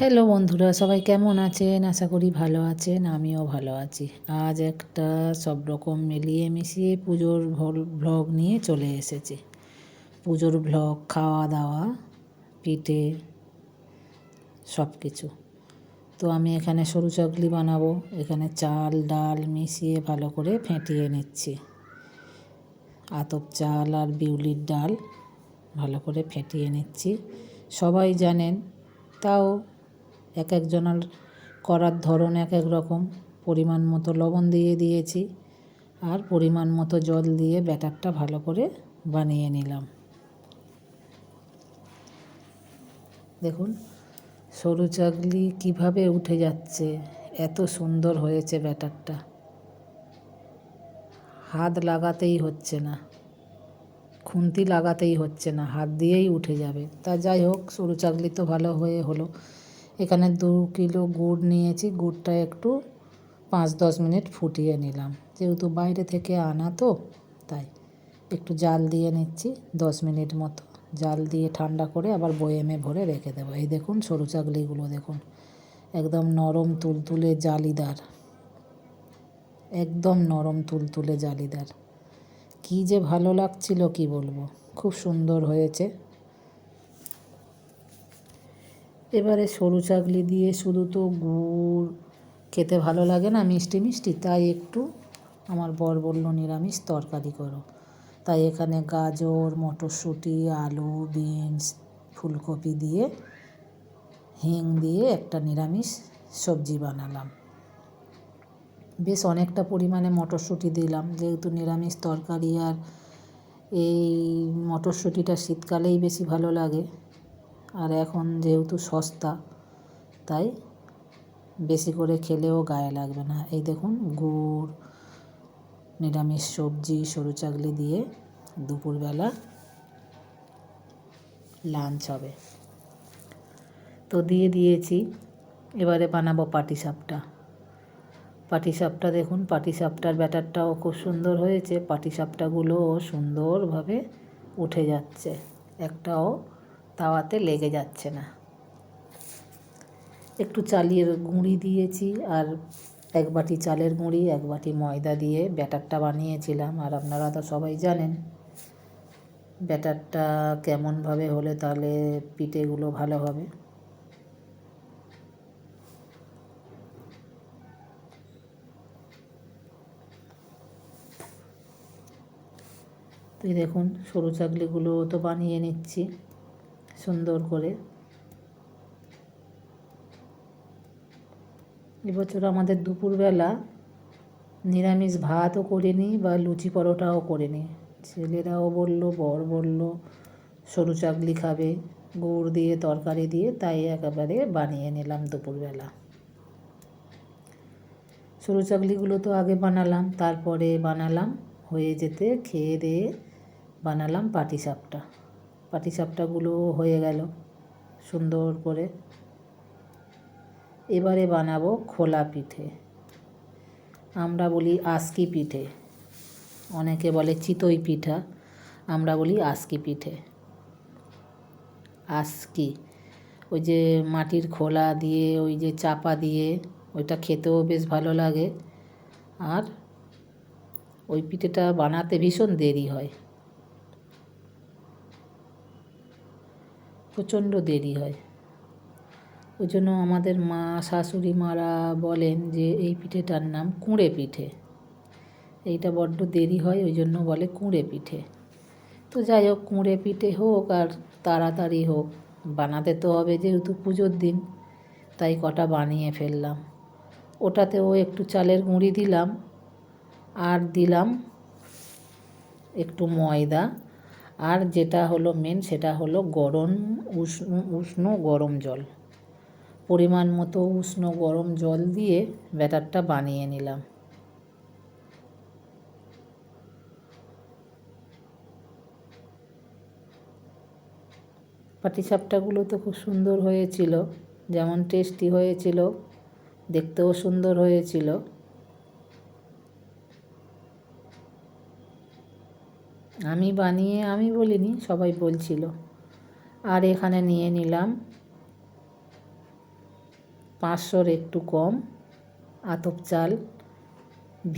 Hello বন্ধুরা, সবাই কেমন আছেন? আশা করি ভালো আছেন। আমিও ভালো আছি। আজ একটা সব রকম মিলিয়ে মিশিয়ে পুজোর ভ্লগ নিয়ে চলে এসেছি। পুজোর ভ্লগ, খাওয়া দাওয়া, পিঠে, সব কিছু। তো আমি এখানে সরু চাকলি বানাবো। এখানে চাল ডাল মিশিয়ে ভালো করে ফেটিয়ে নিচ্ছি। আতপ চাল আর বিউলির ডাল ভালো করে ফেটিয়ে নিচ্ছি। সবাই জানেন, তাও এক একজনের করার ধরন এক এক রকম। পরিমাণ মতো লবণ দিয়ে দিয়েছি আর পরিমাণ মতো জল দিয়ে ব্যাটারটা ভালো করে বানিয়ে নিলাম। দেখুন সরু চাকলি কীভাবে উঠে যাচ্ছে, এত সুন্দর হয়েছে ব্যাটারটা। হাত লাগাতেই হচ্ছে না, খুন্তি লাগাতেই হচ্ছে না, হাত দিয়েই উঠে যাবে। তা যাই হোক, সরু চাকলি তো ভালো হলো। এখানে 2 কিলো গুড় নিয়েছি। গুড়টা একটু 5-10 মিনিট ফুটিয়ে নিলাম, যেহেতু বাইরে থেকে আনা তো তাই একটু জাল দিয়ে নিচ্ছি। 10 মিনিট মতো জাল দিয়ে ঠান্ডা করে আবার বয়েমে ভরে রেখে দেবো। এই দেখুন সরু চাকলিগুলো দেখুন, একদম নরম তুলতুলে জালিদার, একদম নরম তুলতুলে জালিদার। কী যে ভালো লাগছিল কি বলবো, খুব সুন্দর হয়েছে। এবারে সরু চাকলি দিয়ে শুধু তো গুড় খেতে ভালো লাগে না, মিষ্টি মিষ্টি, তাই একটু আমার বর বলল নিরামিষ তরকারি করো। তাই এখানে গাজর, মটরশুঁটি, আলু, বিনস, ফুলকপি দিয়ে হিং দিয়ে একটা নিরামিষ সবজি বানালাম। বেশ অনেকটা পরিমাণে মটরশুঁটি দিলাম, যেহেতু নিরামিষ তরকারি। আর এই মটরশুঁটিটা শীতকালেই বেশি ভালো লাগে, আর এখন যেহেতু সস্তা তাই বেশি করে খেলেও গায়ে লাগবে না। এই দেখুন গুড়, নিরামিষ সবজি, সরু চাকলি দিয়ে দুপুরবেলা লাঞ্চ হবে। তো দিয়ে দিয়েছি। এবারে বানাবো পাটিসাপটা। পাটিসাপটা দেখুন, পাটিসাপটার ব্যাটারটাও খুব সুন্দর হয়েছে। পাটিসাপটাগুলোও সুন্দরভাবে উঠে যাচ্ছে, একটাও তাওয়াতে লেগে যাচ্ছে না। একটু চালের গুঁড়ি দিয়েছি আর 1 বাটি চালের গুঁড়ি, 1 বাটি ময়দা দিয়ে ব্যাটারটা বানিয়েছিলাম। আর আপনারা তো সবাই জানেন ব্যাটারটা কেমনভাবে হলে তাহলে পিঠেগুলো ভালো হবে। তো দেখুন সরু চাকলিগুলো তো বানিয়ে নিচ্ছি সুন্দর করে। এবছর আমাদের দুপুরবেলা নিরামিষ ভাতও করিনি বা লুচি পরোটাও করিনি। ছেলেরাও বলল, বর বলল সরু চাকলি খাবে গুড় দিয়ে তরকারি দিয়ে, তাই একেবারে বানিয়ে নিলাম দুপুরবেলা। সরু চাকলিগুলো তো আগে বানালাম, তারপরে বানালাম হয়ে যেতে খেয়ে দিয়ে বানালাম পাটিসাপটা। পাটিসাপটাগুলো হয়ে গেল সুন্দর করে। এবারে বানাবো খোলা পিঠে, আমরা বলি আস্কি পিঠে, অনেকে বলে চিতই পিঠা, আমরা বলি আস্কি পিঠে। আস্কি ওই যে মাটির খোলা দিয়ে ওই যে চাপা দিয়ে, ওইটা খেতেও বেশ ভালো লাগে। আর ওই পিঠেটা বানাতে ভীষণ দেরি হয়, প্রচণ্ড দেরি হয়। ওই জন্য আমাদের মা শাশুড়ি মারা বলেন যে এই পিঠেটার নাম কুঁড়ে পিঠে। এইটা বড্ড দেরি হয়, ওই জন্য বলে কুঁড়ে পিঠে। তো যাই হোক, কুঁড়ে পিঠে হোক আর তাড়াতাড়ি হোক, বানাতে তো হবে যেহেতু পুজোর দিন, তাই কটা বানিয়ে ফেললাম। ওটাতেও একটু চালের গুঁড়ি দিলাম আর দিলাম একটু ময়দা, আর যেটা হলো মেন সেটা হলো গরম উষ্ণ গরম জল। পরিমাণ মতো উষ্ণ গরম জল দিয়ে ব্যাটারটা বানিয়ে নিলাম। পাটিসাপটাগুলো তো খুব সুন্দর হয়েছিল, যেমন টেস্টি হয়েছিল, দেখতেও সুন্দর হয়েছিল। আমি বানিয়ে আমি বলিনি, সবাই বলছিল। আর এখানে নিয়ে নিলাম 500-র একটু কম আতপ চাল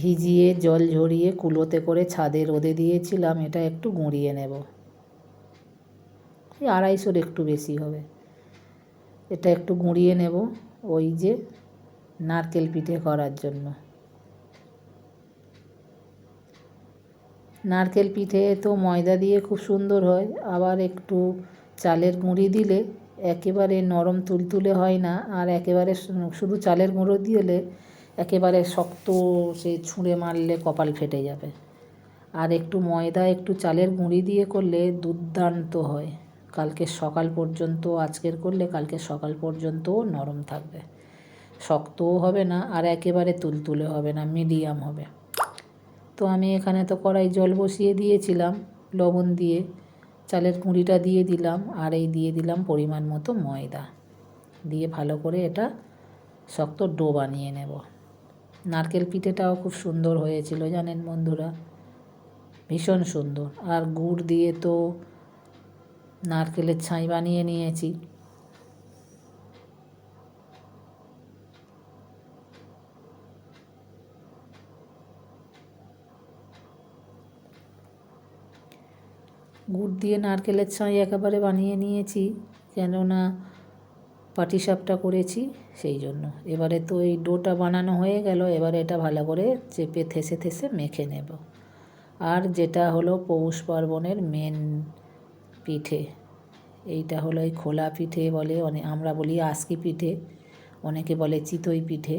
ভিজিয়ে জল ঝরিয়ে কুলোতে করে ছাদে রোদে দিয়েছিলাম। এটা একটু গুঁড়িয়ে নেব, এই 250-র একটু বেশি হবে। এটা একটু গুঁড়িয়ে নেব ওই যে নারকেল পিঠে করার জন্য। নারকেল পিঠে তো ময়দা দিয়ে খুব সুন্দর হয়, আবার একটু চালের গুঁড়ি দিলে একেবারে নরম তুলতুলে হয় না, আর একেবারে শুধু চালের গুঁড়ো দিলে একেবারে শক্ত, সে ছুঁড়ে মারলে কপাল ফেটে যাবে। আর একটু ময়দা একটু চালের গুঁড়ি দিয়ে করলে দুর্দান্ত হয়। কালকে সকাল পর্যন্ত, আজকের করলে কালকে সকাল পর্যন্তও নরম থাকবে, শক্তও হবে না আর একেবারে তুলতুলে হবে না, মিডিয়াম হবে। তো আমি এখানে তো কড়াই জল বসিয়ে দিয়েছিলাম লবণ দিয়ে, চালের গুঁড়িটা দিয়ে দিলাম আর এই দিয়ে দিলাম পরিমাণ মতো ময়দা দিয়ে ভালো করে এটা শক্ত ডো বানিয়ে নেব। নারকেল পিঠেটাও খুব সুন্দর হয়েছিল জানেন বন্ধুরা, ভীষণ সুন্দর। আর গুড় দিয়ে তো নারকেলের ছাই বানিয়ে নিয়েছি। গুড় দিয়ে নারকেলের ছাই একেবারে বানিয়ে নিয়েছি, কেননা পাটিসাপটা করেছি সেই জন্য। এবারে তো এই ডোটা বানানো হয়ে গেল, এবারে এটা ভালো করে চেপে থেসে থেসে মেখে নেব। আর যেটা হলো পৌষ পার্বণের মেন পিঠে, এইটা হলো এই খোলা পিঠে বলে, আমরা বলি আস্কি পিঠে, অনেকে বলে চিতই পিঠে।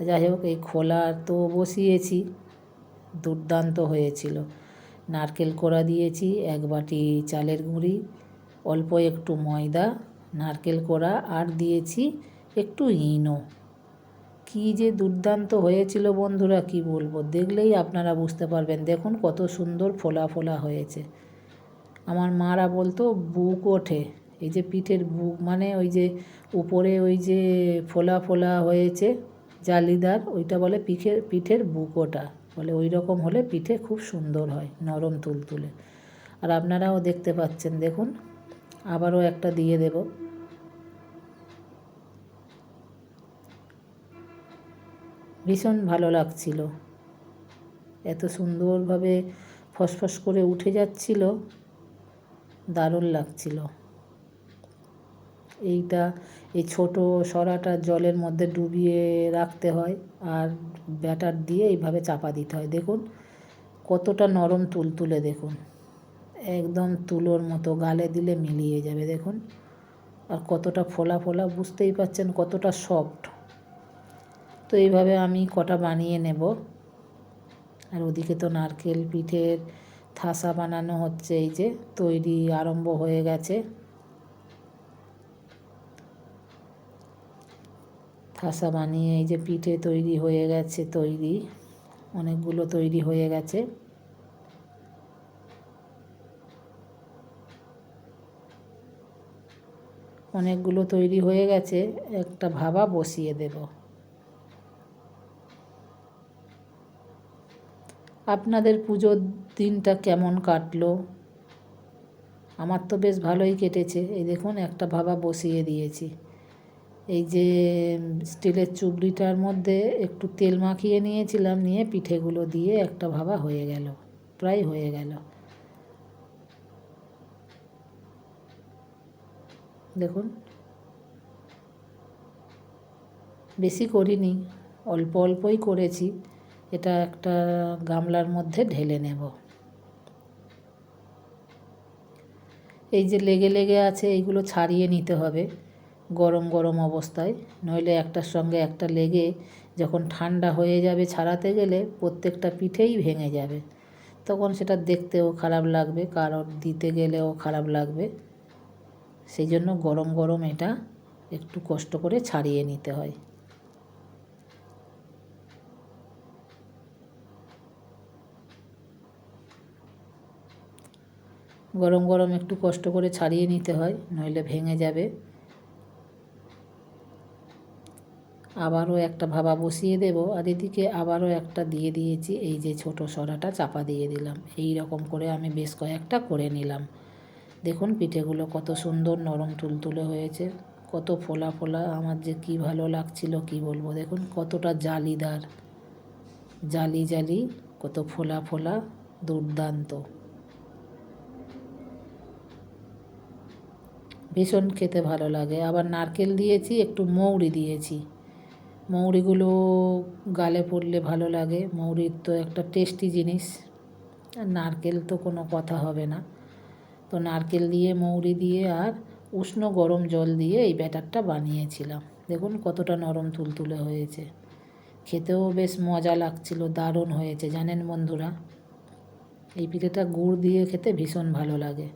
যাই হোক, এই খোলা তো বসিয়েছি, দুর্দান্ত হয়েছিল। নারকেল কোড়া দিয়েছি 1 বাটি চালের গুঁড়ি, অল্প একটু ময়দা, নারকেল কোড়া আর দিয়েছি একটু ইনো। কী যে দুর্দান্ত হয়েছিল বন্ধুরা, কি বলবো, দেখলেই আপনারা বুঝতে পারবেন। দেখুন কত সুন্দর ফোলা ফোলা হয়েছে। আমার মারা বলতো বুক ওঠে, এই যে পিঠের বুক মানে ওই যে উপরে ওই যে ফোলা ফোলা হয়েছে জালিদার, ওইটা বলে পিঠের বুক ওঠা বলে। ওই রকম হলে পিঠে খুব সুন্দর হয়, নরম তুলতুলে। আর আপনারাও দেখতে পাচ্ছেন, দেখুন আবারও একটা দিয়ে দেব। ভীষণ ভালো লাগছিল, এত সুন্দরভাবে ফসফস করে উঠে যাচ্ছিল, দারুণ লাগছিল। এইটা এই ছোট সরাটা জলের মধ্যে ডুবিয়ে রাখতে হয় আর ব্যাটার দিয়ে এইভাবে চাপা দিতে হয়। দেখুন কতটা নরম তুলতুলে, দেখুন একদম তুলোর মতো, গালে দিলে মিলিয়ে যাবে দেখুন। আর কতটা ফোলা ফোলা, বুঝতেই পাচ্ছেন কতটা সফট। তো এইভাবে আমি কটা বানিয়ে নেব। আর ওদিকে তো নারকেল পিঠের থাসা বানানো হচ্ছে, এই যে তৈরি আরম্ভ হয়ে গেছে। থাসা বানিয়ে এই যে পিঠে তৈরি হয়ে গেছে, তৈরি অনেকগুলো তৈরি হয়ে গেছে। অনেকগুলো তৈরি হয়ে গেছে, একটা ভাবা বসিয়ে দেব। আপনাদের পুজোর দিনটা কেমন কাটলো? আমার তো বেশ ভালোই কেটেছে। এই দেখুন একটা ভাবা বসিয়ে দিয়েছি। এই যে স্টিলের চুবড়িটার মধ্যে একটু তেল মাখিয়ে নিয়েছিলাম, নিয়ে পিঠেগুলো দিয়ে একটা ভাবা হয়ে গেল, প্রায় হয়ে গেল। দেখুন বেশি করিনি, অল্প অল্পই করেছি। এটা একটা গামলার মধ্যে ঢেলে নেব। এই যে লেগে লেগে আছে, এইগুলো ছাড়িয়ে নিতে হবে গরম গরম অবস্থায়, নইলে একটার সঙ্গে একটা লেগে যখন ঠান্ডা হয়ে যাবে ছাড়াতে গেলে প্রত্যেকটা পিঠেই ভেঙে যাবে, তখন সেটা দেখতেও খারাপ লাগবে, কারোর দিতে গেলেও খারাপ লাগবে। সেই জন্য গরম গরম এটা একটু কষ্ট করে ছাড়িয়ে নিতে হয়। গরম গরম একটু কষ্ট করে ছাড়িয়ে নিতে হয়, নইলে ভেঙে যাবে। আবারও একটা ভাবা বসিয়ে দেব, আর এদিকে আবারও একটা দিয়ে দিয়েছি, এই যে ছোট সরাটা চাপা দিয়ে দিলাম। এই রকম করে আমি বেশ কয়েকটা করে নিলাম। দেখুন পিঠেগুলো কত সুন্দর নরম তুলতুলে হয়েছে, কত ফোলা ফোলা, আমার যে কি ভালো লাগছিল কি বলবো। দেখুন কতটা জালিদার, জালি জালি, কত ফোলা ফোলা, দুর্দান্ত, ভীষণ খেতে ভালো লাগে। আবার নারকেল দিয়েছি, একটু মৌরি দিয়েছি। মৌরিগুলো গালে পড়লে ভালো লাগে, মৌরির তো একটা টেস্টি জিনিস, আর নারকেল তো কোনো কথা হবে না। তো নারকেল দিয়ে, মৌরি দিয়ে আর উষ্ণ গরম জল দিয়ে এই ব্যাটারটা বানিয়েছিলাম। দেখুন কতটা নরম তুলতুলে হয়েছে, খেতেও বেশ মজা লাগছিল, দারুণ হয়েছে। জানেন বন্ধুরা, এই পিঠেটা গুড় দিয়ে খেতে ভীষণ ভালো লাগে।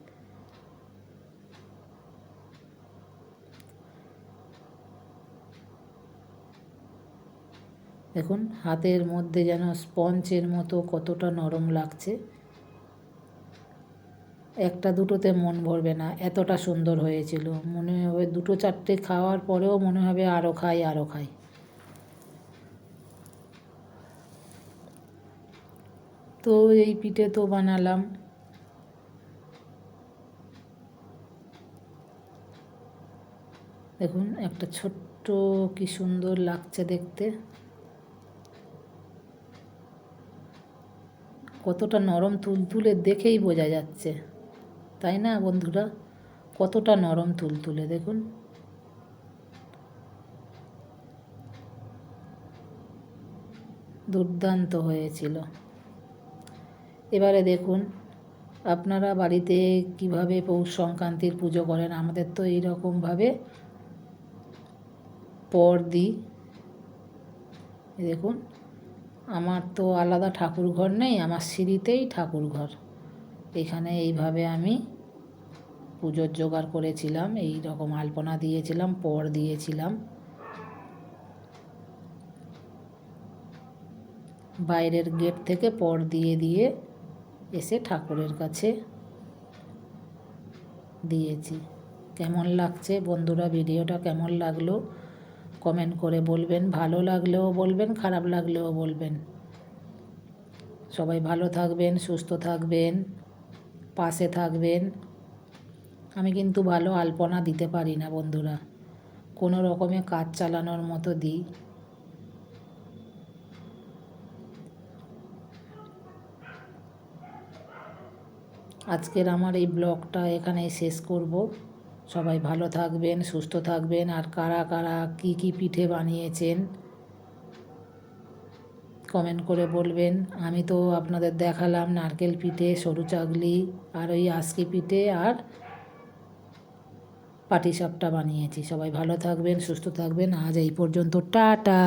দেখুন হাতের মধ্যে যেন স্পঞ্জের মতো কতটা নরম লাগছে, একটা দুটোতে মন ভরবে না, এতটা সুন্দর হয়েছিল। মনে হবে দুটো চারটে খাওয়ার পরেও মনে হবে আরও খাই আরও খাই। তো এই পিঠে তো বানালাম। দেখুন একটা ছোট্ট, কি সুন্দর লাগছে দেখতে, কতটা নরম তুলতুলে দেখেই বোঝা যাচ্ছে, তাই না বন্ধুরা? কতটা নরম তুলতুলে দেখুন। দুর্দান্ত হয়েছিল। এবারে দেখুন আপনারা বাড়িতে কিভাবে পৌষ সংক্রান্তির পুজো করেন। আমাদের তো এইরকমভাবে পর দিই। দেখুন আমার তো আলাদা ঠাকুর ঘর নেই, আমার সিঁড়িতেই ঠাকুর ঘর। এখানে এইভাবে আমি পুজোর জোগাড় করেছিলাম, এই রকম আলপনা দিয়েছিলাম, পর দিয়েছিলাম। বাইরের গেট থেকে পর দিয়ে দিয়ে এসে ঠাকুরের কাছে দিয়েছি। কেমন লাগছে বন্ধুরা, ভিডিওটা কেমন লাগলো কমেন্ট করে বলবেন, ভালো লাগলেও বলবেন, খারাপ লাগলেও বলবেন। সবাই ভালো থাকবেন, সুস্থ থাকবেন, পাশে থাকবেন। আমি কিন্তু ভালো আলপনা দিতে পারি না বন্ধুরা, কোনো রকমে কাজ চালানোর মতো দিই। আজকের আমার এই ব্লগটা এখানেই শেষ করব। সবাই ভালো থাকবেন, সুস্থ থাকবেন। আর কারা কারা কী কী পিঠে বানিয়েছেন কমেন্ট করে বলবেন। আমি তো আপনাদের দেখালাম নারকেল পিঠে, সরু চাগলি, আর ওই আজকে পিঠে আর পাটিসাপটা বানিয়েছি। সবাই ভালো থাকবেন, সুস্থ থাকবেন। আজ এই পর্যন্ত, টাটা।